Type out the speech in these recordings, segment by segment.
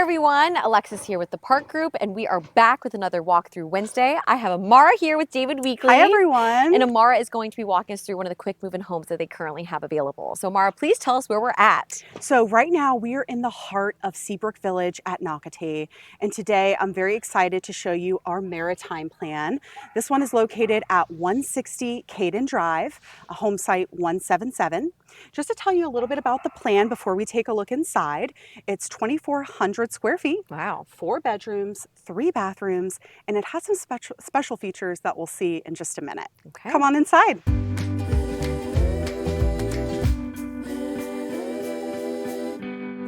everyone, Alexis here with the Park Group, and we are back with another walkthrough Wednesday. I have Amarah here with David Weekley. Hi everyone. And Amarah is going to be walking us through one of the quick move-in homes that they currently have available. So Amarah, please tell us where we're at. So right now we are in the heart of Seabrook Village at Nocatee, and today I'm very excited to show you our Maritime plan. This one is located at 160 Caiden Drive, a home site 177. Just to tell you a little bit about the plan before we take a look inside, it's 2,400 square feet. Wow. 4 bedrooms, 3 bathrooms, and it has some special features that we'll see in just a minute. Okay. Come on inside.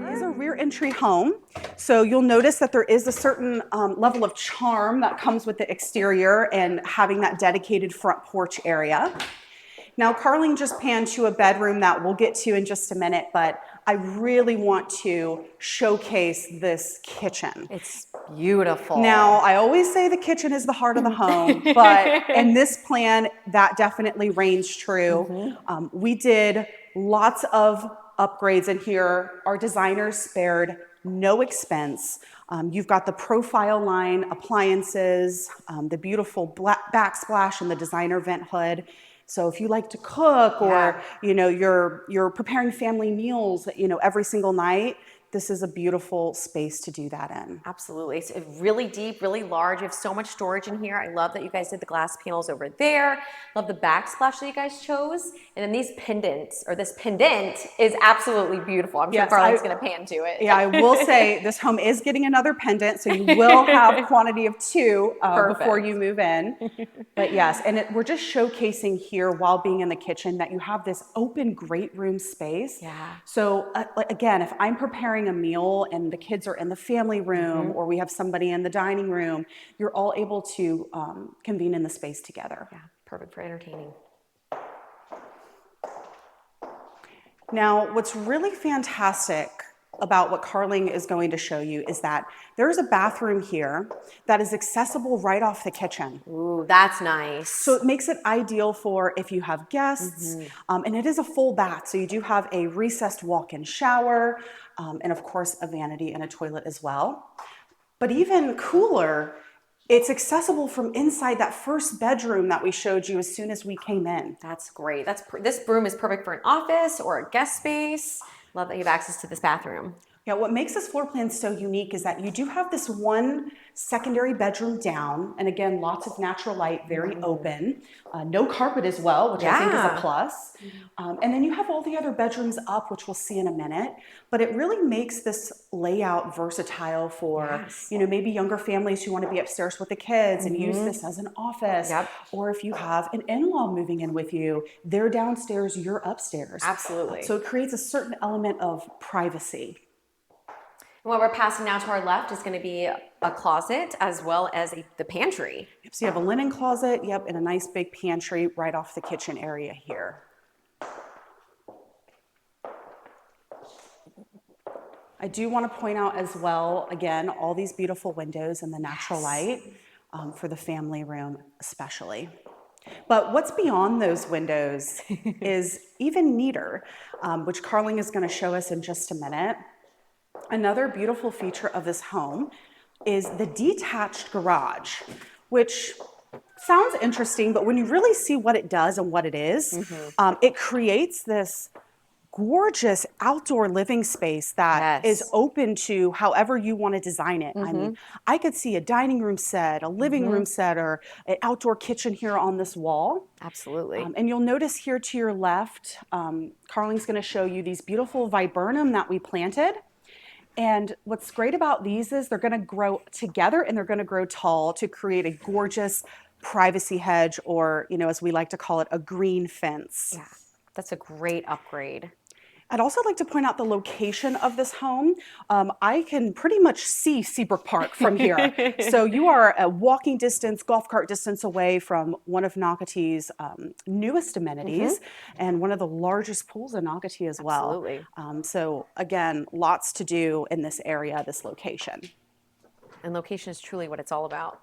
This is a rear entry home, so you'll notice that there is a certain level of charm that comes with the exterior and having that dedicated front porch area. Now, Carling just panned to a bedroom that we'll get to in just a minute, but I really want to showcase this kitchen. It's beautiful. Now, I always say the kitchen is the heart of the home, but in this plan, that definitely reigns true. We did lots of upgrades in here. Our designers spared no expense. You've got the profile line appliances, the beautiful backsplash and the designer vent hood. So if you like to cook or, you know, you're preparing family meals, you know, every single night, this is a beautiful space to do that in. Absolutely. It's really deep, really large. You have so much storage in here. I love that you guys did the glass panels over there. Love the backsplash that you guys chose. And then these pendants, or this pendant, is absolutely beautiful. I'm sure Carling's going to pan to it. Yeah, I will say this home is getting another pendant, so you will have a quantity of 2 before you move in. But yes, and we're just showcasing here while being in the kitchen that you have this open great room space. Yeah. So again, if I'm preparing a meal and the kids are in the family room or we have somebody in the dining room, you're all able to convene in the space together. Yeah, perfect for entertaining. Now, what's really fantastic about what Carling is going to show you is that there's a bathroom here that is accessible right off the kitchen. Ooh, that's nice. So it makes it ideal for if you have guests, and it is a full bath. So you do have a recessed walk-in shower, and of course a vanity and a toilet as well. But even cooler, it's accessible from inside that first bedroom that we showed you as soon as we came in. That's great. This room is perfect for an office or a guest space. Love that you have access to this bathroom. Yeah, what makes this floor plan so unique is that you do have this one secondary bedroom down, and again, lots of natural light, very open. No carpet as well, which I think is a plus. And then you have all the other bedrooms up, which we'll see in a minute. But it really makes this layout versatile for, you know, maybe younger families who want to be upstairs with the kids and use this as an office. Or if you have an in-law moving in with you, they're downstairs, you're upstairs. Absolutely. So it creates a certain element of privacy. And what we're passing now to our left is going to be a closet as well as the pantry. Yep, so you have a linen closet, and a nice big pantry right off the kitchen area here. I do want to point out as well, again, all these beautiful windows and the natural light for the family room especially. But what's beyond those windows is even neater, which Carling is going to show us in just a minute. Another beautiful feature of this home is the detached garage, which sounds interesting, but when you really see what it does and what it is, it creates this gorgeous outdoor living space that is open to however you want to design it. I mean, I could see a dining room set, a living room set, or an outdoor kitchen here on this wall. Absolutely. And you'll notice here to your left, Carling's going to show you these beautiful viburnum that we planted. And what's great about these is they're going to grow together and they're going to grow tall to create a gorgeous privacy hedge, or, you know, as we like to call it, a green fence. Yeah, that's a great upgrade. I'd also like to point out the location of this home. I can pretty much see Seabrook Park from here. So you are a walking distance, golf cart distance away from one of Nocatee's newest amenities and one of the largest pools in Nocatee as well. Absolutely. So again, lots to do in this area, this location. And location is truly what it's all about.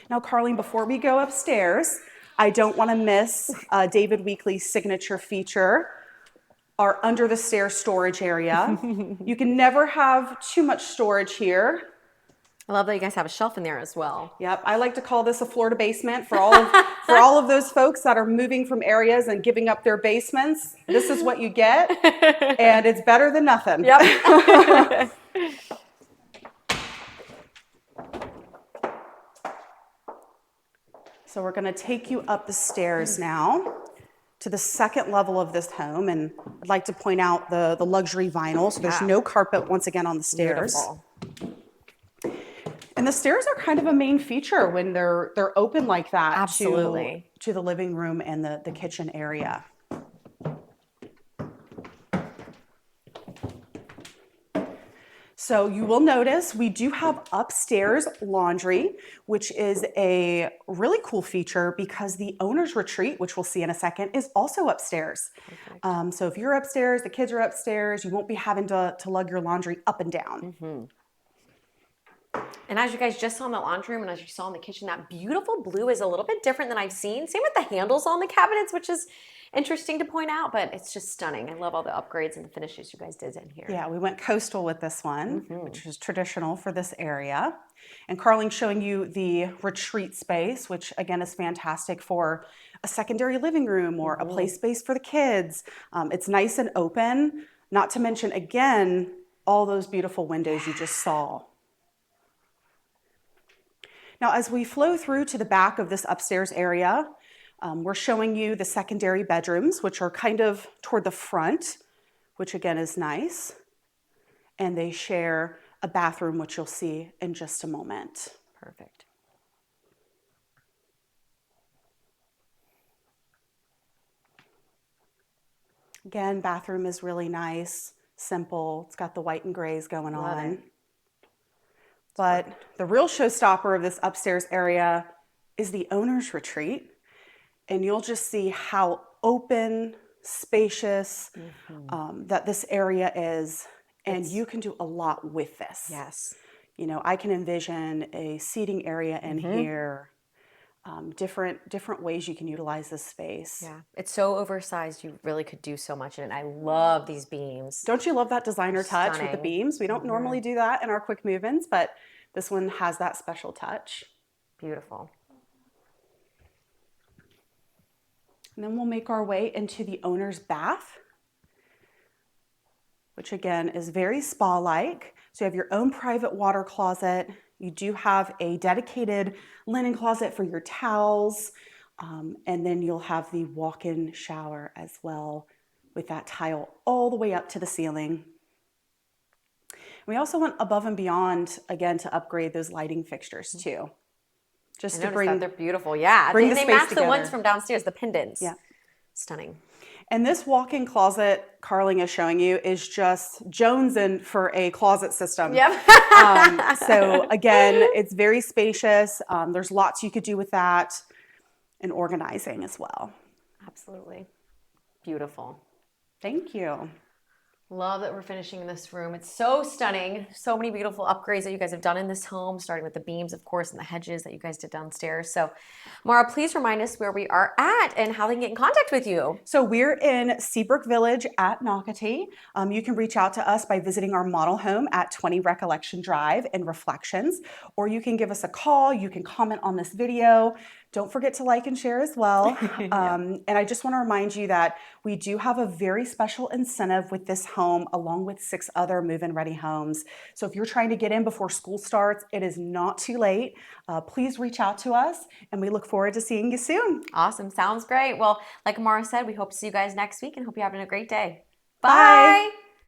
Now, Carling, before we go upstairs, I don't want to miss David Weekley's signature feature, our under the stairs storage area. You can never have too much storage here. I love that you guys have a shelf in there as well. Yep, I like to call this a floor to basement for all of those folks that are moving from areas and giving up their basements. This is what you get, and it's better than nothing. Yep. So we're going to take you up the stairs now to the second level of this home, and I'd like to point out the luxury vinyl. So there's no carpet once again on the stairs. Beautiful. And the stairs are kind of a main feature when they're open like that. Absolutely. To the living room and the kitchen area. So you will notice we do have upstairs laundry, which is a really cool feature because the owner's retreat, which we'll see in a second, is also upstairs. So if you're upstairs, the kids are upstairs, you won't be having to lug your laundry up and down. Mm-hmm. And as you guys just saw in the laundry room and as you saw in the kitchen, that beautiful blue is a little bit different than I've seen. Same with the handles on the cabinets, which is interesting to point out, but it's just stunning. I love all the upgrades and the finishes you guys did in here. Yeah, we went coastal with this one, which is traditional for this area. And Carling's showing you the retreat space, which again is fantastic for a secondary living room or a play space for the kids. It's nice and open, not to mention, again, all those beautiful windows you just saw. Now, as we flow through to the back of this upstairs area, we're showing you the secondary bedrooms, which are kind of toward the front, which again is nice. And they share a bathroom, which you'll see in just a moment. Perfect. Again, bathroom is really nice, simple. It's got the white and grays going Love on. it. But the real showstopper of this upstairs area is the owner's retreat. And you'll just see how open, spacious that this area is. And you can do a lot with this. Yes. You know, I can envision a seating area in here, different ways you can utilize this space. Yeah, it's so oversized. You really could do so much in it. I love these beams. Don't you love that designer touch with the Stunning. beams? We don't normally do that in our quick move-ins, but this one has that special touch. Beautiful. And then we'll make our way into the owner's bath, which again is very spa-like. So you have your own private water closet. You do have a dedicated linen closet for your towels. And then you'll have the walk-in shower as well with that tile all the way up to the ceiling. We also went above and beyond, again, to upgrade those lighting fixtures too. Just to bring, they're beautiful. Yeah, bring the they space match together. the ones from downstairs, the pendants. Yeah. Stunning. And this walk-in closet Carling is showing you is just jonesing for a closet system. Yep. So again, it's very spacious. There's lots you could do with that and organizing as well. Absolutely. Beautiful. Thank you. Love that we're finishing in this room. It's so stunning. So many beautiful upgrades that you guys have done in this home, starting with the beams, of course, and the hedges that you guys did downstairs. So, Mara, please remind us where we are at and how they can get in contact with you. So we're in Seabrook Village at Nocatee. You can reach out to us by visiting our model home at 20 Recollection Drive in Reflections, or you can give us a call. You can comment on this video. Don't forget to like and share as well. And I just want to remind you that we do have a very special incentive with this home along with 6 other move-in ready homes. So if you're trying to get in before school starts, it is not too late. Please reach out to us and we look forward to seeing you soon. Awesome. Sounds great. Well, like Amarah said, we hope to see you guys next week and hope you're having a great day. Bye. Bye.